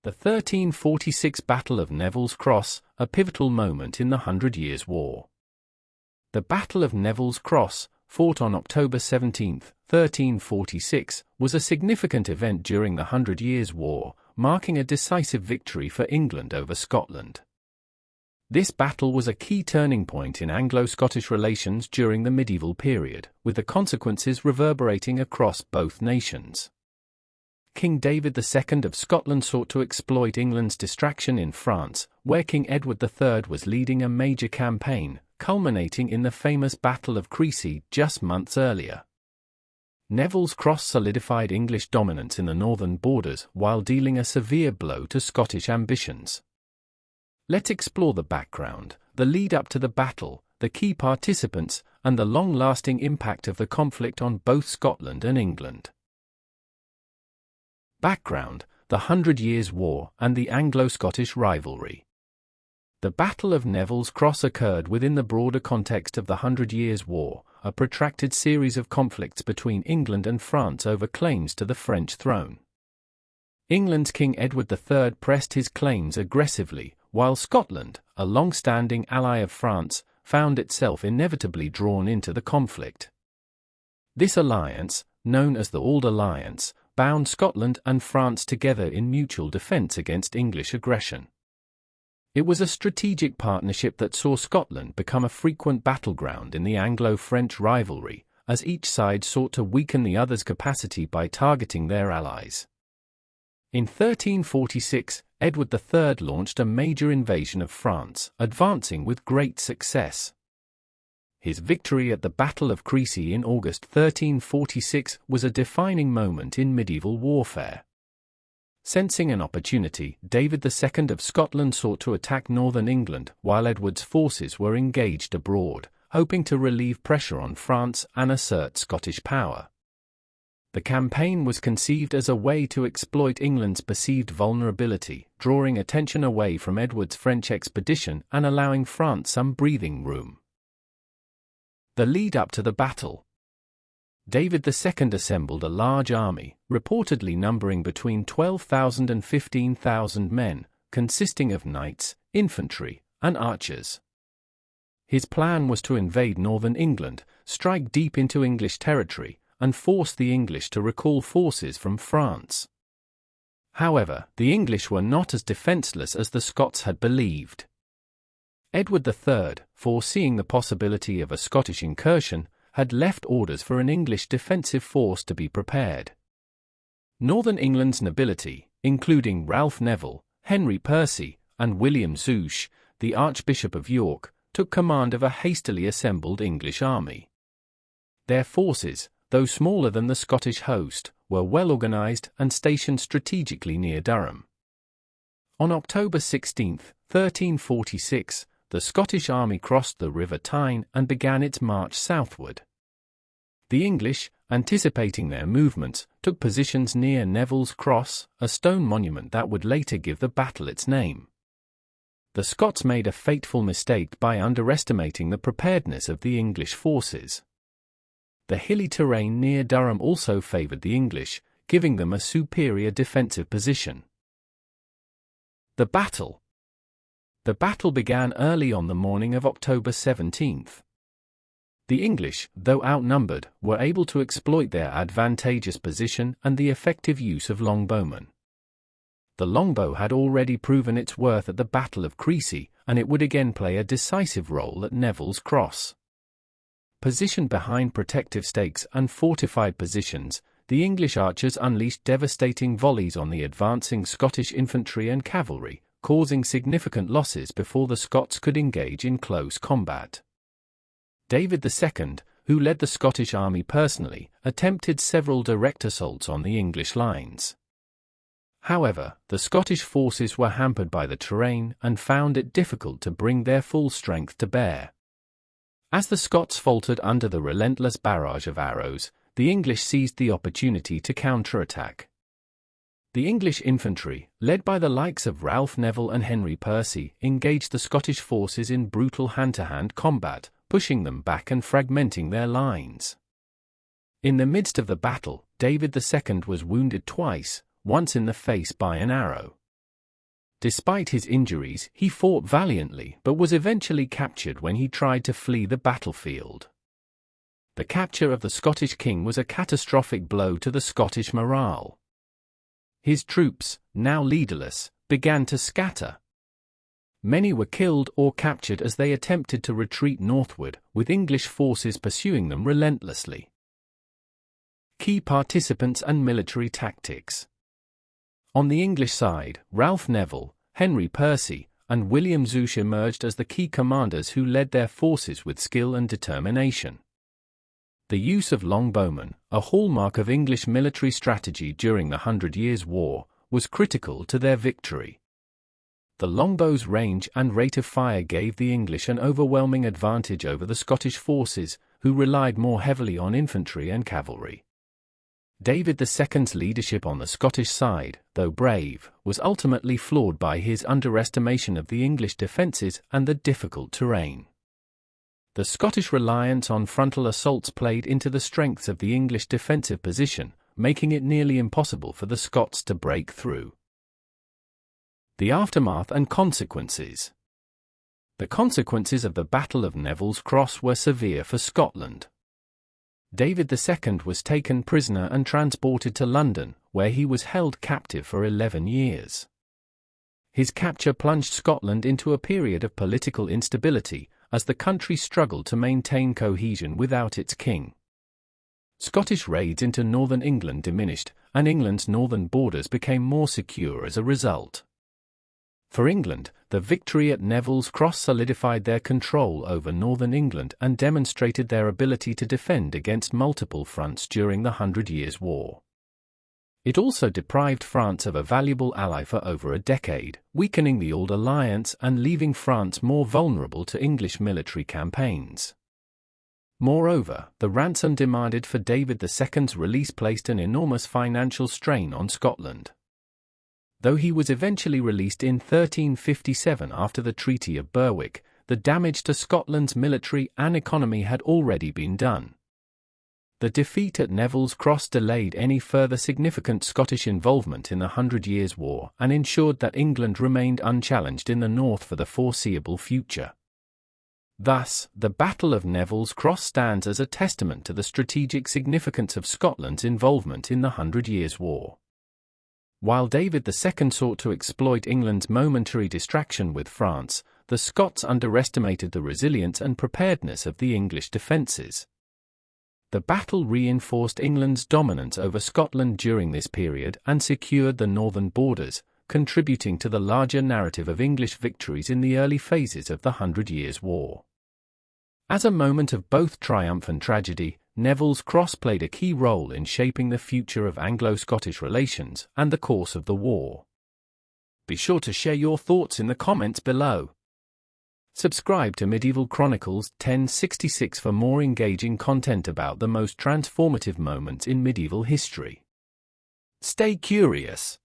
The 1346 Battle of Neville's Cross, a pivotal moment in the 100 Years' War. The Battle of Neville's Cross, fought on October 17, 1346, was a significant event during the 100 Years' War, marking a decisive victory for England over Scotland. This battle was a key turning point in Anglo-Scottish relations during the medieval period, with the consequences reverberating across both nations. King David II of Scotland sought to exploit England's distraction in France, where King Edward III was leading a major campaign, culminating in the famous Battle of Crecy just months earlier. Neville's Cross solidified English dominance in the northern borders while dealing a severe blow to Scottish ambitions. Let's explore the background, the lead-up to the battle, the key participants, and the long-lasting impact of the conflict on both Scotland and England. Background: the 100 Years' War and the Anglo-Scottish rivalry. The Battle of Neville's Cross occurred within the broader context of the 100 Years' War, a protracted series of conflicts between England and France over claims to the French throne. England's King Edward III pressed his claims aggressively, while Scotland, a long-standing ally of France, found itself inevitably drawn into the conflict. This alliance, known as the Auld Alliance, bound Scotland and France together in mutual defence against English aggression. It was a strategic partnership that saw Scotland become a frequent battleground in the Anglo-French rivalry, as each side sought to weaken the other's capacity by targeting their allies. In 1346, Edward III launched a major invasion of France, advancing with great success. His victory at the Battle of Crecy in August 1346 was a defining moment in medieval warfare. Sensing an opportunity, David II of Scotland sought to attack northern England while Edward's forces were engaged abroad, hoping to relieve pressure on France and assert Scottish power. The campaign was conceived as a way to exploit England's perceived vulnerability, drawing attention away from Edward's French expedition and allowing France some breathing room. The lead-up to the battle. David II assembled a large army, reportedly numbering between 12,000 and 15,000 men, consisting of knights, infantry, and archers. His plan was to invade northern England, strike deep into English territory, and force the English to recall forces from France. However, the English were not as defenseless as the Scots had believed. Edward III, foreseeing the possibility of a Scottish incursion, had left orders for an English defensive force to be prepared. Northern England's nobility, including Ralph Neville, Henry Percy, and William Zouche, the Archbishop of York, took command of a hastily assembled English army. Their forces, though smaller than the Scottish host, were well organized and stationed strategically near Durham. On October 16, 1346, the Scottish army crossed the River Tyne and began its march southward. The English, anticipating their movements, took positions near Neville's Cross, a stone monument that would later give the battle its name. The Scots made a fateful mistake by underestimating the preparedness of the English forces. The hilly terrain near Durham also favoured the English, giving them a superior defensive position. The battle. The battle began early on the morning of October 17. The English, though outnumbered, were able to exploit their advantageous position and the effective use of longbowmen. The longbow had already proven its worth at the Battle of Crecy, and it would again play a decisive role at Neville's Cross. Positioned behind protective stakes and fortified positions, the English archers unleashed devastating volleys on the advancing Scottish infantry and cavalry, causing significant losses before the Scots could engage in close combat. David II, who led the Scottish army personally, attempted several direct assaults on the English lines. However, the Scottish forces were hampered by the terrain and found it difficult to bring their full strength to bear. As the Scots faltered under the relentless barrage of arrows, the English seized the opportunity to counterattack. The English infantry, led by the likes of Ralph Neville and Henry Percy, engaged the Scottish forces in brutal hand-to-hand combat, pushing them back and fragmenting their lines. In the midst of the battle, David II was wounded twice, once in the face by an arrow. Despite his injuries, he fought valiantly but was eventually captured when he tried to flee the battlefield. The capture of the Scottish king was a catastrophic blow to the Scottish morale. His troops, now leaderless, began to scatter. Many were killed or captured as they attempted to retreat northward, with English forces pursuing them relentlessly. Key participants and military tactics. On the English side, Ralph Neville, Henry Percy, and William Zouche emerged as the key commanders who led their forces with skill and determination. The use of longbowmen, a hallmark of English military strategy during the 100 Years' War, was critical to their victory. The longbow's range and rate of fire gave the English an overwhelming advantage over the Scottish forces, who relied more heavily on infantry and cavalry. David II's leadership on the Scottish side, though brave, was ultimately flawed by his underestimation of the English defences and the difficult terrain. The Scottish reliance on frontal assaults played into the strengths of the English defensive position, making it nearly impossible for the Scots to break through. The aftermath and consequences. The consequences of the Battle of Neville's Cross were severe for Scotland. David II was taken prisoner and transported to London, where he was held captive for 11 years. His capture plunged Scotland into a period of political instability, as the country struggled to maintain cohesion without its king. Scottish raids into northern England diminished, and England's northern borders became more secure as a result. For England, the victory at Neville's Cross solidified their control over northern England and demonstrated their ability to defend against multiple fronts during the 100 Years' War. It also deprived France of a valuable ally for over a decade, weakening the old alliance and leaving France more vulnerable to English military campaigns. Moreover, the ransom demanded for David II's release placed an enormous financial strain on Scotland. Though he was eventually released in 1357 after the Treaty of Berwick, the damage to Scotland's military and economy had already been done. The defeat at Neville's Cross delayed any further significant Scottish involvement in the 100 Years' War and ensured that England remained unchallenged in the north for the foreseeable future. Thus, the Battle of Neville's Cross stands as a testament to the strategic significance of Scotland's involvement in the 100 Years' War. While David II sought to exploit England's momentary distraction with France, the Scots underestimated the resilience and preparedness of the English defences. The battle reinforced England's dominance over Scotland during this period and secured the northern borders, contributing to the larger narrative of English victories in the early phases of the 100 Years' War. As a moment of both triumph and tragedy, Neville's Cross played a key role in shaping the future of Anglo-Scottish relations and the course of the war. Be sure to share your thoughts in the comments below. Subscribe to Medieval Chronicles 1066 for more engaging content about the most transformative moments in medieval history. Stay curious.